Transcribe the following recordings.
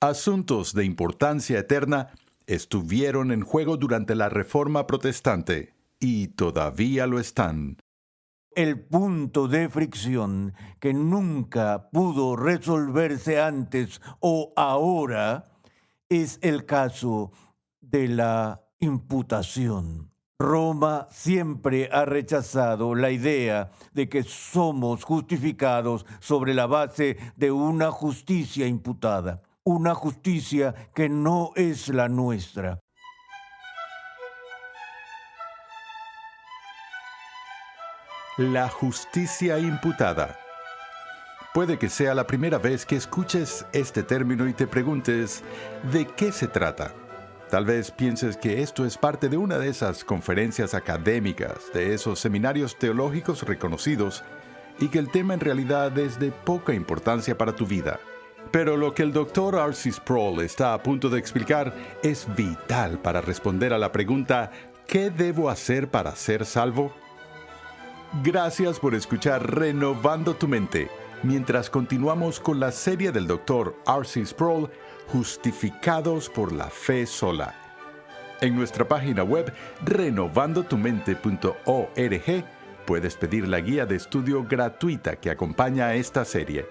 Asuntos de importancia eterna estuvieron en juego durante la Reforma Protestante y todavía lo están. El punto de fricción que nunca pudo resolverse antes o ahora es el caso de la imputación. Roma siempre ha rechazado la idea de que somos justificados sobre la base de una justicia imputada, una justicia que no es la nuestra. La justicia imputada. Puede que sea la primera vez que escuches este término y te preguntes, ¿de qué se trata? Tal vez pienses que esto es parte de una de esas conferencias académicas, de esos seminarios teológicos reconocidos, y que el tema en realidad es de poca importancia para tu vida. Pero lo que el Dr. R.C. Sproul está a punto de explicar es vital para responder a la pregunta, ¿qué debo hacer para ser salvo? Gracias por escuchar Renovando tu Mente, mientras continuamos con la serie del Dr. R.C. Sproul, Justificados por la Fe Sola. En nuestra página web, renovandotumente.org, puedes pedir la guía de estudio gratuita que acompaña a esta serie.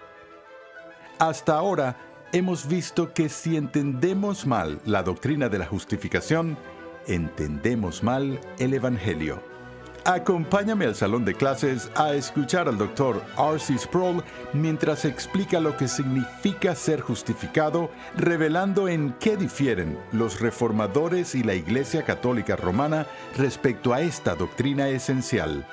Hasta ahora, hemos visto que si entendemos mal la doctrina de la justificación, entendemos mal el Evangelio. Acompáñame al salón de clases a escuchar al Dr. R.C. Sproul mientras explica lo que significa ser justificado, revelando en qué difieren los reformadores y la Iglesia Católica Romana respecto a esta doctrina esencial.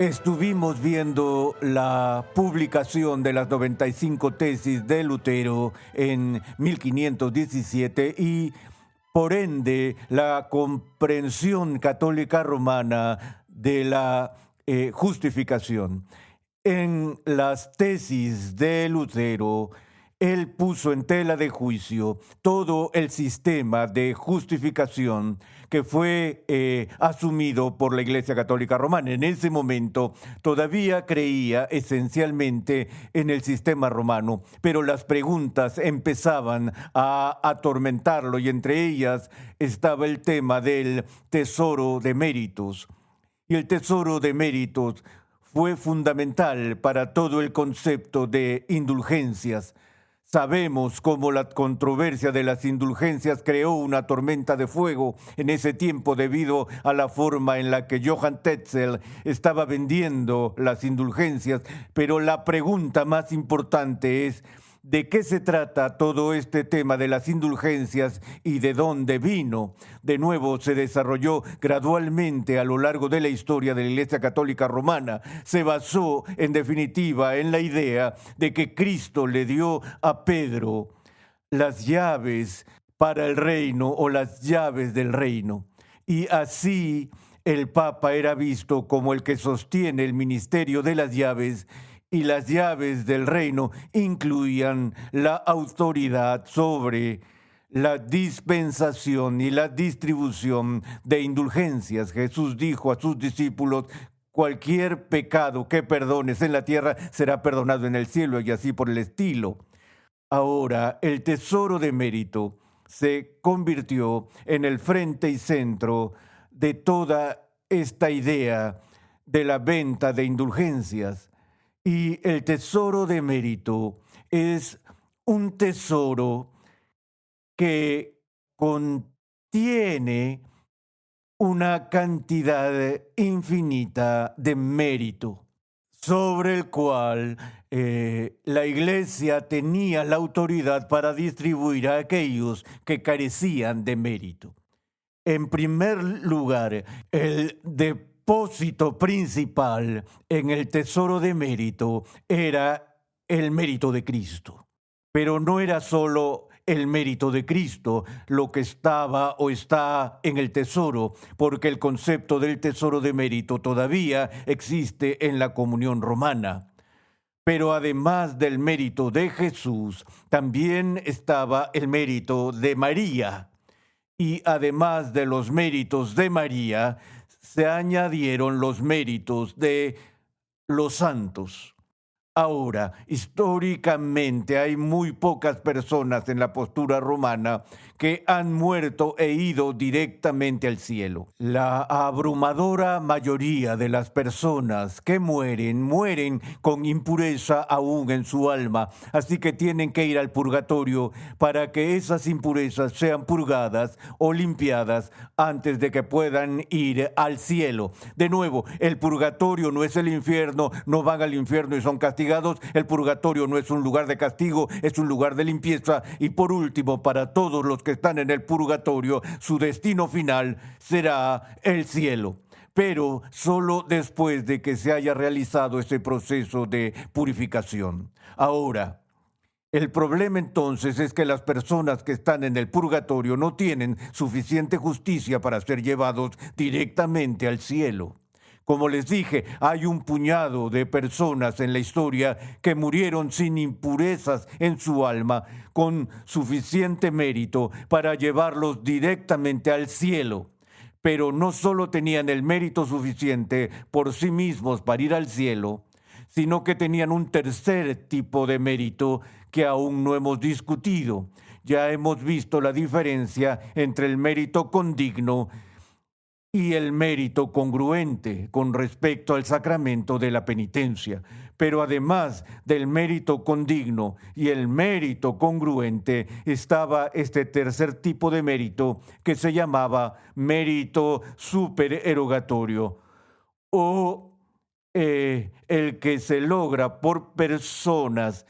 Estuvimos viendo la publicación de las 95 tesis de Lutero en 1517 y, por ende, la comprensión católica romana de la justificación. En las tesis de Lutero, él puso en tela de juicio todo el sistema de justificación que fue asumido por la Iglesia Católica Romana. En ese momento todavía creía esencialmente en el sistema romano, pero las preguntas empezaban a atormentarlo y entre ellas estaba el tema del tesoro de méritos. Y el tesoro de méritos fue fundamental para todo el concepto de indulgencias. Sabemos cómo la controversia de las indulgencias creó una tormenta de fuego en ese tiempo debido a la forma en la que Johann Tetzel estaba vendiendo las indulgencias, pero la pregunta más importante es, ¿de qué se trata todo este tema de las indulgencias y de dónde vino? De nuevo, se desarrolló gradualmente a lo largo de la historia de la Iglesia Católica Romana. Se basó, en definitiva, en la idea de que Cristo le dio a Pedro las llaves para el reino o las llaves del reino. Y así el Papa era visto como el que sostiene el ministerio de las llaves, y las llaves del reino incluían la autoridad sobre la dispensación y la distribución de indulgencias. Jesús dijo a sus discípulos, cualquier pecado que perdones en la tierra será perdonado en el cielo y así por el estilo. Ahora, el tesoro de mérito se convirtió en el frente y centro de toda esta idea de la venta de indulgencias. Y el tesoro de mérito es un tesoro que contiene una cantidad infinita de mérito, sobre el cual la Iglesia tenía la autoridad para distribuir a aquellos que carecían de mérito. En primer lugar, el depósito principal en el tesoro de mérito era el mérito de Cristo. Pero no era solo el mérito de Cristo lo que estaba o está en el tesoro, porque el concepto del tesoro de mérito todavía existe en la comunión romana. Pero además del mérito de Jesús, también estaba el mérito de María. Y además de los méritos de María, se añadieron los méritos de los santos. Ahora, históricamente hay muy pocas personas en la postura romana que han muerto e ido directamente al cielo. La abrumadora mayoría de las personas que mueren con impureza aún en su alma, así que tienen que ir al purgatorio para que esas impurezas sean purgadas o limpiadas antes de que puedan ir al cielo. De nuevo, el purgatorio no es el infierno, no van al infierno y son castigados. El purgatorio no es un lugar de castigo, es un lugar de limpieza. Y por último, para todos los que están en el purgatorio, su destino final será el cielo, pero solo después de que se haya realizado ese proceso de purificación. Ahora, el problema entonces es que las personas que están en el purgatorio no tienen suficiente justicia para ser llevados directamente al cielo. Como les dije, hay un puñado de personas en la historia que murieron sin impurezas en su alma, con suficiente mérito para llevarlos directamente al cielo. Pero no solo tenían el mérito suficiente por sí mismos para ir al cielo, sino que tenían un tercer tipo de mérito que aún no hemos discutido. Ya hemos visto la diferencia entre el mérito condigno y el mérito congruente con respecto al sacramento de la penitencia. Pero además del mérito condigno y el mérito congruente, estaba este tercer tipo de mérito que se llamaba mérito supererogatorio, o el que se logra por personas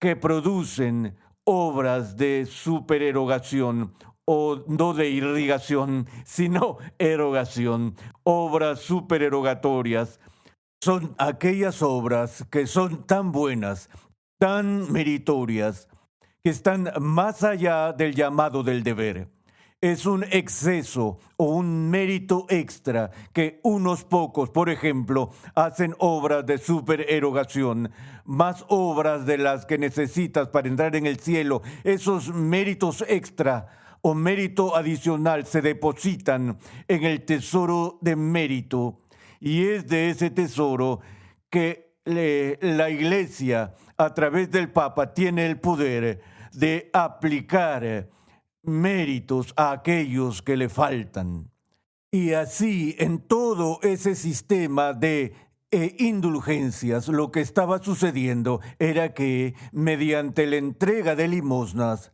que producen obras de supererogación, o no de irrigación, sino erogación, obras supererogatorias. Son aquellas obras que son tan buenas, tan meritorias, que están más allá del llamado del deber. Es un exceso o un mérito extra que unos pocos, por ejemplo, hacen obras de supererogación, más obras de las que necesitas para entrar en el cielo. Esos méritos extra o mérito adicional se depositan en el tesoro de mérito, y es de ese tesoro que la Iglesia, a través del Papa, tiene el poder de aplicar méritos a aquellos que le faltan. Y así, en todo ese sistema de indulgencias, lo que estaba sucediendo era que, mediante la entrega de limosnas,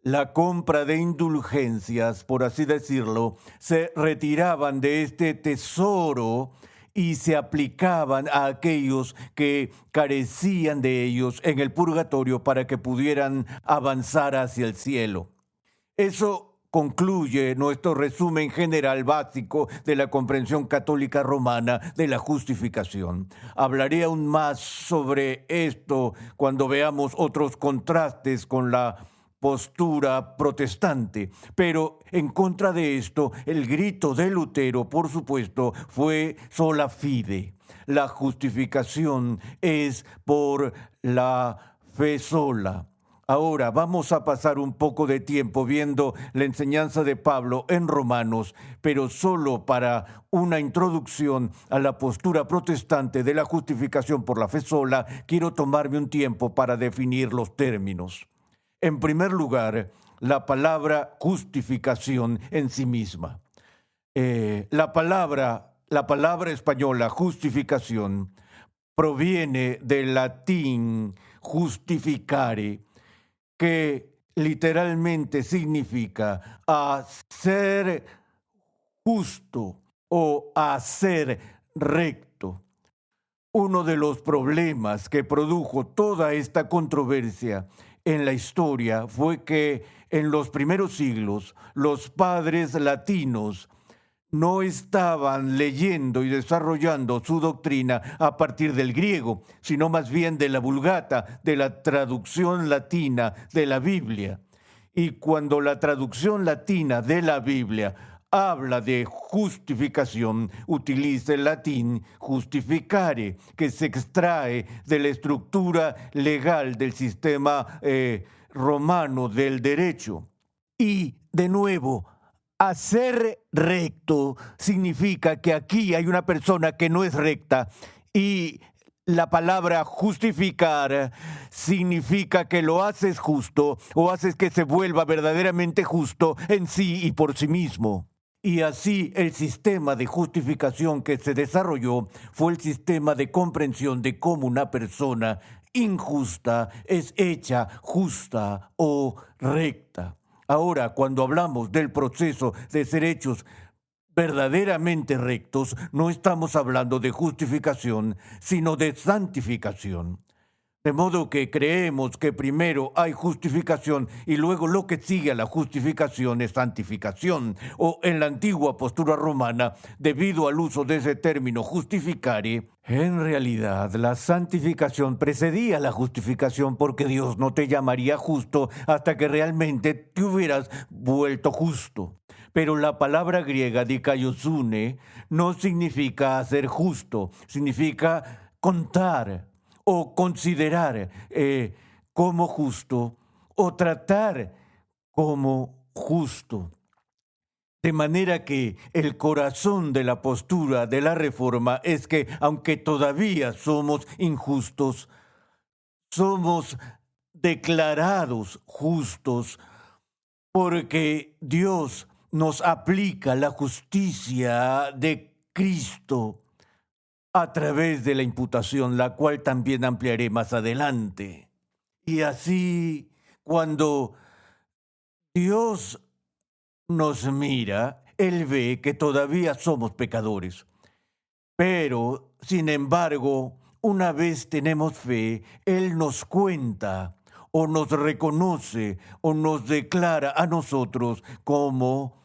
la compra de indulgencias, por así decirlo, se retiraban de este tesoro y se aplicaban a aquellos que carecían de ellos en el purgatorio para que pudieran avanzar hacia el cielo. Eso concluye nuestro resumen general básico de la comprensión católica romana de la justificación. Hablaré aún más sobre esto cuando veamos otros contrastes con la postura protestante, pero en contra de esto, el grito de Lutero, por supuesto, fue sola fide. La justificación es por la fe sola. Ahora vamos a pasar un poco de tiempo viendo la enseñanza de Pablo en Romanos, pero solo para una introducción a la postura protestante de la justificación por la fe sola, quiero tomarme un tiempo para definir los términos. En primer lugar, la palabra justificación en sí misma. La palabra española justificación proviene del latín justificare, que literalmente significa hacer justo o hacer recto. Uno de los problemas que produjo toda esta controversia en la historia fue que en los primeros siglos los padres latinos no estaban leyendo y desarrollando su doctrina a partir del griego, sino más bien de la Vulgata, de la traducción latina de la Biblia. Y cuando la traducción latina de la Biblia habla de justificación, utiliza el latín justificare, que se extrae de la estructura legal del sistema romano del derecho. Y, de nuevo, hacer recto significa que aquí hay una persona que no es recta, y La palabra justificar significa que lo haces justo o haces que se vuelva verdaderamente justo en sí y por sí mismo. Y así el sistema de justificación que se desarrolló fue el sistema de comprensión de cómo una persona injusta es hecha justa o recta. Ahora, cuando hablamos del proceso de ser hechos verdaderamente rectos, no estamos hablando de justificación, sino de santificación. De modo que creemos que primero hay justificación y luego lo que sigue a la justificación es santificación, o en la antigua postura romana, debido al uso de ese término justificare, en realidad la santificación precedía la justificación porque Dios no te llamaría justo hasta que realmente te hubieras vuelto justo. Pero la palabra griega dikaiosune no significa ser justo, significa contar o considerar como justo o tratar como justo. De manera que el corazón de la postura de la reforma es que, aunque todavía somos injustos, somos declarados justos porque Dios nos aplica la justicia de Cristo a través de la imputación, la cual también ampliaré más adelante. Y así, cuando Dios nos mira, Él ve que todavía somos pecadores. Pero, sin embargo, una vez tenemos fe, Él nos cuenta o nos reconoce o nos declara a nosotros como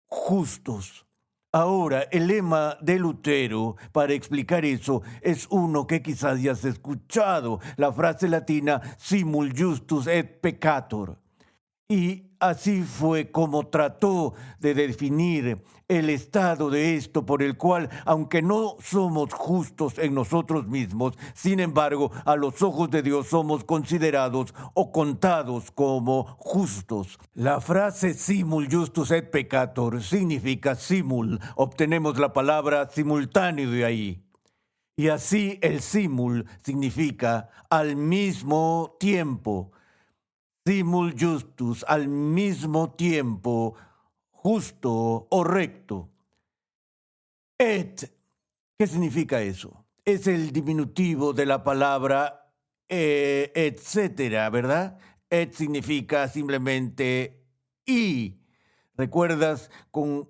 justos. Ahora, el lema de Lutero para explicar eso es uno que quizás ya has escuchado, la frase latina simul justus et peccator. Y así fue como trató de definir el estado de esto por el cual, aunque no somos justos en nosotros mismos, sin embargo, a los ojos de Dios somos considerados o contados como justos. La frase simul justus et peccator significa simul. Obtenemos la palabra simultáneo de ahí. Y así el simul significa al mismo tiempo. Simul justus, al mismo tiempo, justo o recto. Et, ¿qué significa eso? Es el diminutivo de la palabra etcétera, ¿verdad? Et significa simplemente y. ¿Recuerdas con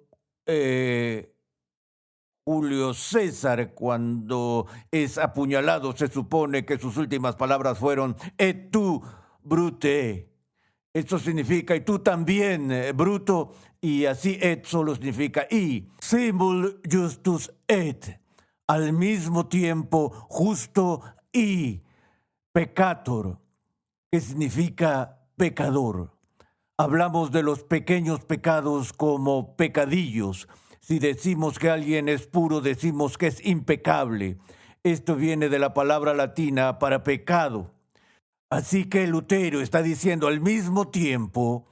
Julio César cuando es apuñalado? Se supone que sus últimas palabras fueron et tu, brute. Esto significa y tú también, bruto, y así et solo significa y. Simul justus et, al mismo tiempo justo y peccator, que significa pecador. Hablamos de los pequeños pecados como pecadillos. Si decimos que alguien es puro, decimos que es impecable. Esto viene de la palabra latina para pecado. Así que Lutero está diciendo al mismo tiempo,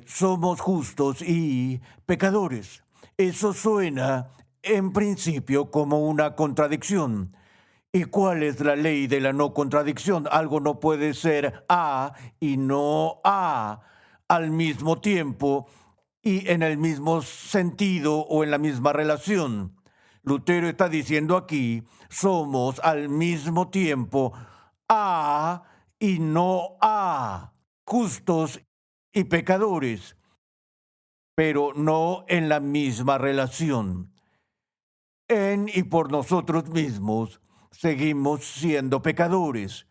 somos justos y pecadores. Eso suena en principio como una contradicción. ¿Y cuál es la ley de la no contradicción? Algo no puede ser A y no A al mismo tiempo y en el mismo sentido o en la misma relación. Lutero está diciendo aquí, somos al mismo tiempo A y no A, justos y pecadores, pero no en la misma relación. En y por nosotros mismos seguimos siendo pecadores,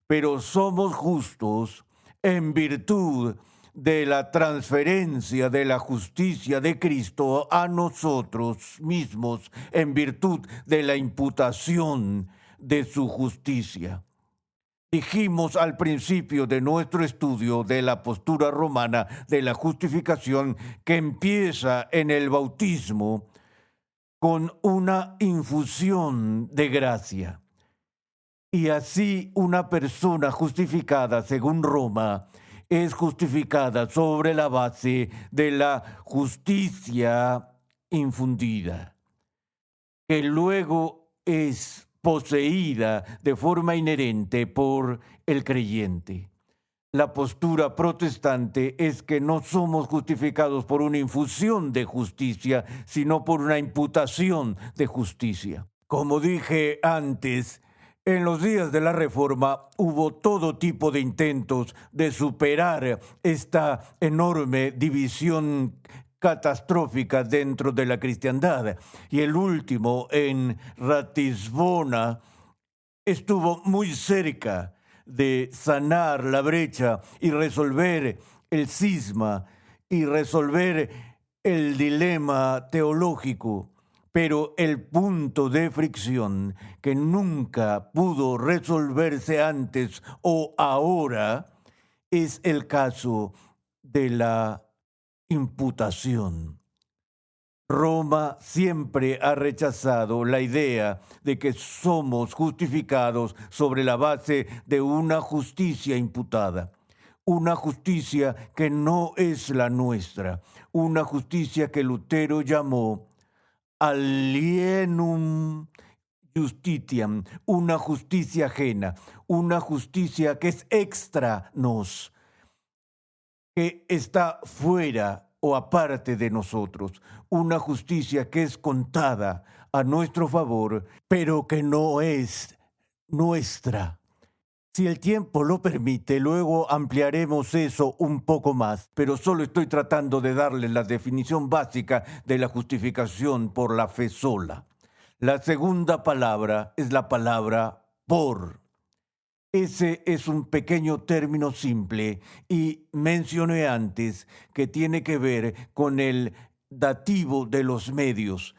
pero somos justos en virtud de la transferencia de la justicia de Cristo a nosotros mismos, en virtud de la imputación de su justicia. Dijimos al principio de nuestro estudio de la postura romana de la justificación que empieza en el bautismo con una infusión de gracia. Y así una persona justificada según Roma es justificada sobre la base de la justicia infundida, que luego es poseída de forma inherente por el creyente. La postura protestante es que no somos justificados por una infusión de justicia, sino por una imputación de justicia. Como dije antes, en los días de la Reforma hubo todo tipo de intentos de superar esta enorme división catastrófica dentro de la cristiandad. Y el último, en Ratisbona, estuvo muy cerca de sanar la brecha y resolver el cisma y resolver el dilema teológico. Pero el punto de fricción que nunca pudo resolverse antes o ahora es el caso de la imputación. Roma siempre ha rechazado la idea de que somos justificados sobre la base de una justicia imputada, una justicia que no es la nuestra, una justicia que Lutero llamó alienum justitiam, una justicia ajena, una justicia que es extra nos, que está fuera o aparte de nosotros, una justicia que es contada a nuestro favor, pero que no es nuestra. Si el tiempo lo permite, luego ampliaremos eso un poco más, pero solo estoy tratando de darles la definición básica de la justificación por la fe sola. La segunda palabra es la palabra por. Ese es un pequeño término simple y mencioné antes que tiene que ver con el dativo de los medios,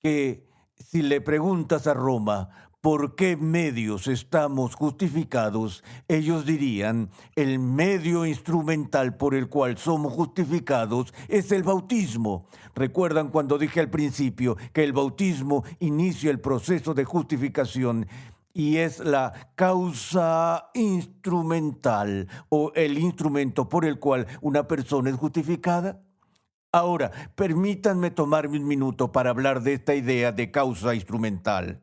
que si le preguntas a Roma por qué medios estamos justificados, ellos dirían el medio instrumental por el cual somos justificados es el bautismo. ¿Recuerdan cuando dije al principio que el bautismo inicia el proceso de justificación? Y es la causa instrumental o el instrumento por el cual una persona es justificada. Ahora, permítanme tomarme un minuto para hablar de esta idea de causa instrumental.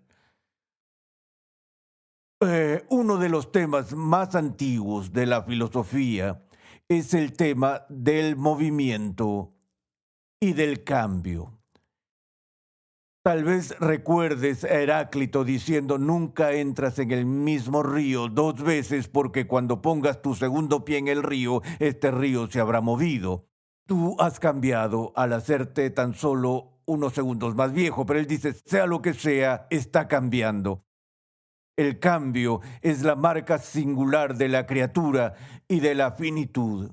Uno de los temas más antiguos de la filosofía es el tema del movimiento y del cambio. Tal vez recuerdes a Heráclito diciendo nunca entras en el mismo río dos veces porque cuando pongas tu segundo pie en el río, este río se habrá movido. Tú has cambiado al hacerte tan solo unos segundos más viejo, pero él dice, sea lo que sea, está cambiando. El cambio es la marca singular de la criatura y de la finitud.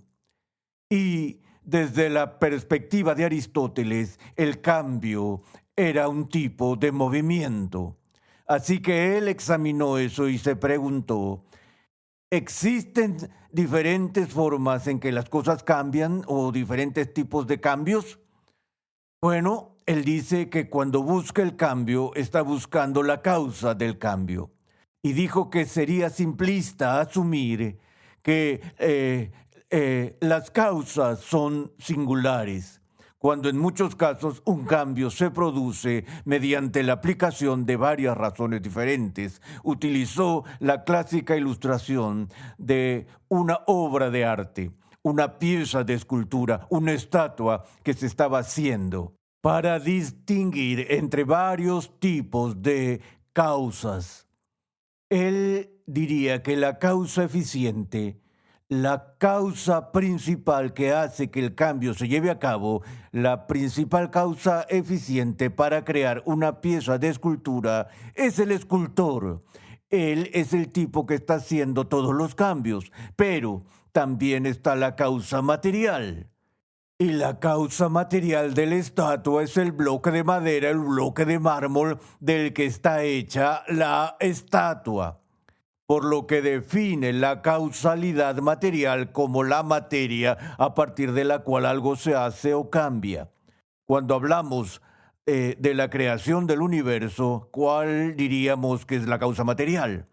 Y desde la perspectiva de Aristóteles, el cambio era un tipo de movimiento. Así que él examinó eso y se preguntó, ¿existen diferentes formas en que las cosas cambian o diferentes tipos de cambios? Bueno, él dice que cuando busca el cambio, está buscando la causa del cambio. Y dijo que sería simplista asumir que las causas son singulares, cuando en muchos casos un cambio se produce mediante la aplicación de varias razones diferentes. Utilizó la clásica ilustración de una obra de arte, una pieza de escultura, una estatua que se estaba haciendo, para distinguir entre varios tipos de causas. Él diría que la causa eficiente, la causa principal que hace que el cambio se lleve a cabo, la principal causa eficiente para crear una pieza de escultura es el escultor. Él es el tipo que está haciendo todos los cambios, pero también está la causa material. Y la causa material de la estatua es el bloque de madera, el bloque de mármol del que está hecha la estatua, por lo que define la causalidad material como la materia a partir de la cual algo se hace o cambia. Cuando hablamos de la creación del universo, ¿cuál diríamos que es la causa material?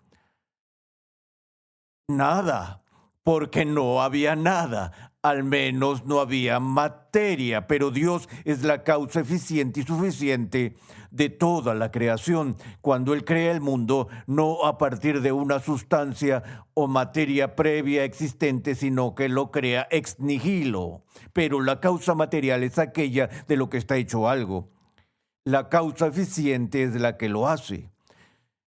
Nada, porque no había nada. Al menos no había materia, pero Dios es la causa eficiente y suficiente de toda la creación. Cuando Él crea el mundo, no a partir de una sustancia o materia previa existente, sino que lo crea ex nihilo. Pero la causa material es aquella de lo que está hecho algo. La causa eficiente es la que lo hace.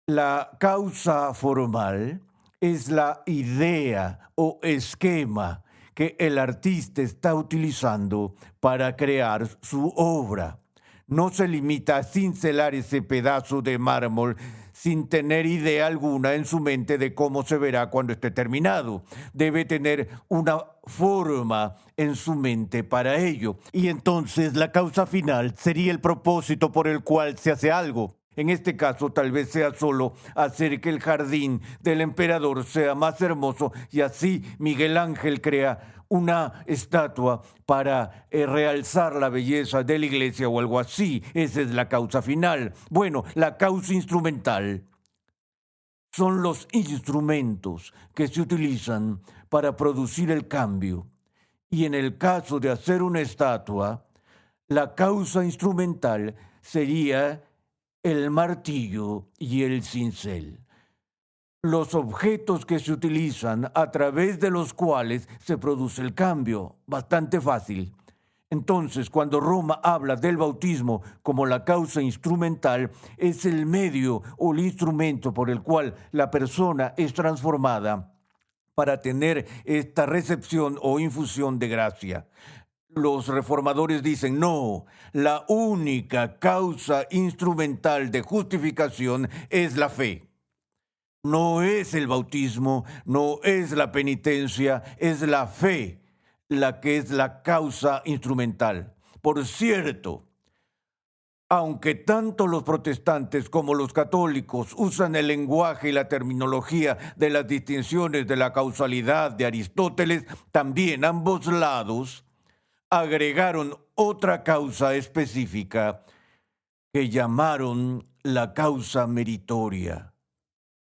La causa formal es la idea o esquema que el artista está utilizando para crear su obra. No se limita a cincelar ese pedazo de mármol sin tener idea alguna en su mente de cómo se verá cuando esté terminado. Debe tener una forma en su mente para ello. Y entonces la causa final sería el propósito por el cual se hace algo. En este caso, tal vez sea solo hacer que el jardín del emperador sea más hermoso y así Miguel Ángel crea una estatua para realzar la belleza de la iglesia o algo así. Esa es la causa final. Bueno, la causa instrumental son los instrumentos que se utilizan para producir el cambio. Y en el caso de hacer una estatua, la causa instrumental sería el martillo y el cincel. Los objetos que se utilizan a través de los cuales se produce el cambio. Bastante fácil. Entonces, cuando Roma habla del bautismo como la causa instrumental, es el medio o el instrumento por el cual la persona es transformada para tener esta recepción o infusión de gracia. Los reformadores dicen, no, la única causa instrumental de justificación es la fe. No es el bautismo, no es la penitencia, es la fe la que es la causa instrumental. Por cierto, aunque tanto los protestantes como los católicos usan el lenguaje y la terminología de las distinciones de la causalidad de Aristóteles, también ambos lados agregaron otra causa específica que llamaron la causa meritoria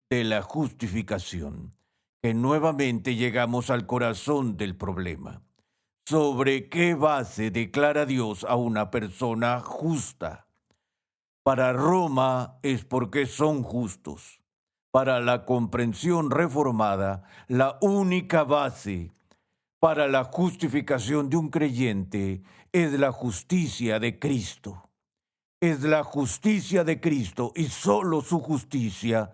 de la justificación, que nuevamente llegamos al corazón del problema. ¿Sobre qué base declara Dios a una persona justa? Para Roma es porque son justos. Para la comprensión reformada, la única base para la justificación de un creyente es la justicia de Cristo. Es la justicia de Cristo y solo su justicia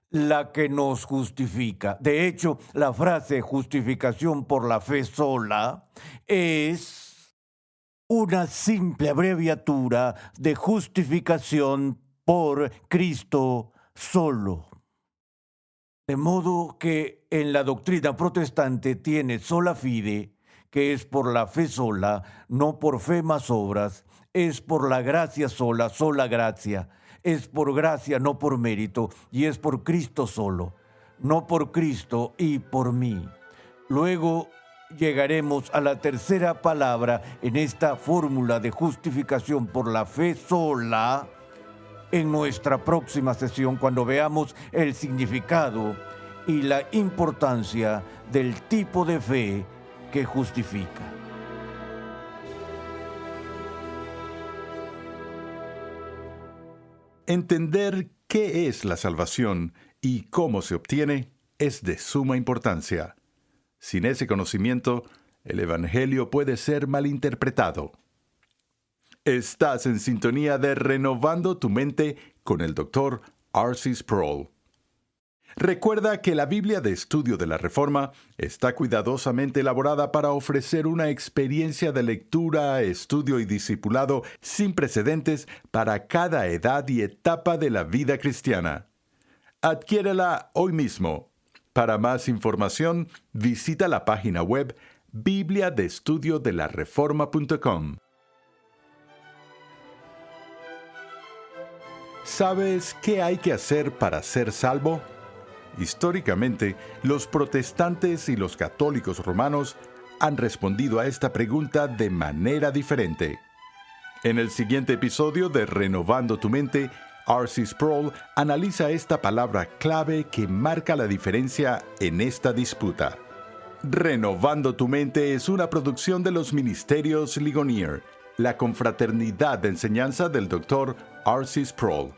la que nos justifica. De hecho, la frase justificación por la fe sola es una simple abreviatura de justificación por Cristo solo. De modo que en la doctrina protestante tiene sola fide, que es por la fe sola, no por fe más obras, es por la gracia sola, sola gracia, es por gracia, no por mérito, y es por Cristo solo, no por Cristo y por mí. Luego llegaremos a la tercera palabra en esta fórmula de justificación por la fe sola, en nuestra próxima sesión cuando veamos el significado y la importancia del tipo de fe que justifica. Entender qué es la salvación y cómo se obtiene es de suma importancia. Sin ese conocimiento, el Evangelio puede ser malinterpretado. Estás en sintonía de Renovando tu Mente con el Dr. R.C. Sproul. Recuerda que la Biblia de Estudio de la Reforma está cuidadosamente elaborada para ofrecer una experiencia de lectura, estudio y discipulado sin precedentes para cada edad y etapa de la vida cristiana. Adquiérela hoy mismo. Para más información, visita la página web bibliadeestudiodelareforma.com. ¿Sabes qué hay que hacer para ser salvo? Históricamente, los protestantes y los católicos romanos han respondido a esta pregunta de manera diferente. En el siguiente episodio de Renovando tu Mente, R.C. Sproul analiza esta palabra clave que marca la diferencia en esta disputa. Renovando tu Mente es una producción de los Ministerios Ligonier, la confraternidad de enseñanza del Dr. R.C. Sproul.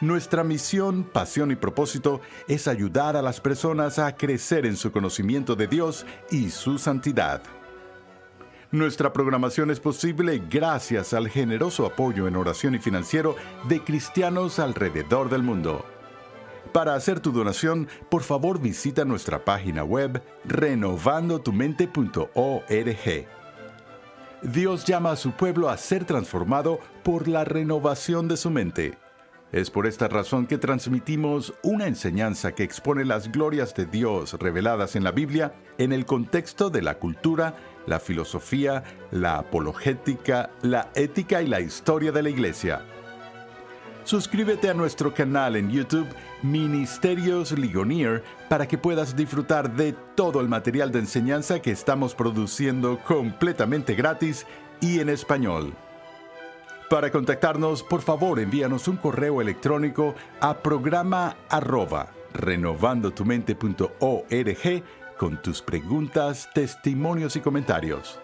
Nuestra misión, pasión y propósito es ayudar a las personas a crecer en su conocimiento de Dios y su santidad. Nuestra programación es posible gracias al generoso apoyo en oración y financiero de cristianos alrededor del mundo. Para hacer tu donación, por favor visita nuestra página web renovandotumente.org. Dios llama a su pueblo a ser transformado por la renovación de su mente. Es por esta razón que transmitimos una enseñanza que expone las glorias de Dios reveladas en la Biblia en el contexto de la cultura, la filosofía, la apologética, la ética y la historia de la Iglesia. Suscríbete a nuestro canal en YouTube, Ministerios Ligonier, para que puedas disfrutar de todo el material de enseñanza que estamos produciendo completamente gratis y en español. Para contactarnos, por favor, envíanos un correo electrónico a programa@renovandotumente.org con tus preguntas, testimonios y comentarios.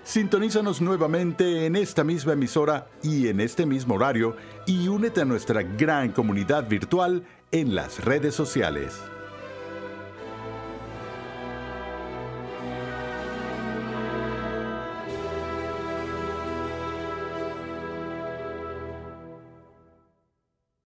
Sintonízanos nuevamente en esta misma emisora y en este mismo horario y únete a nuestra gran comunidad virtual en las redes sociales.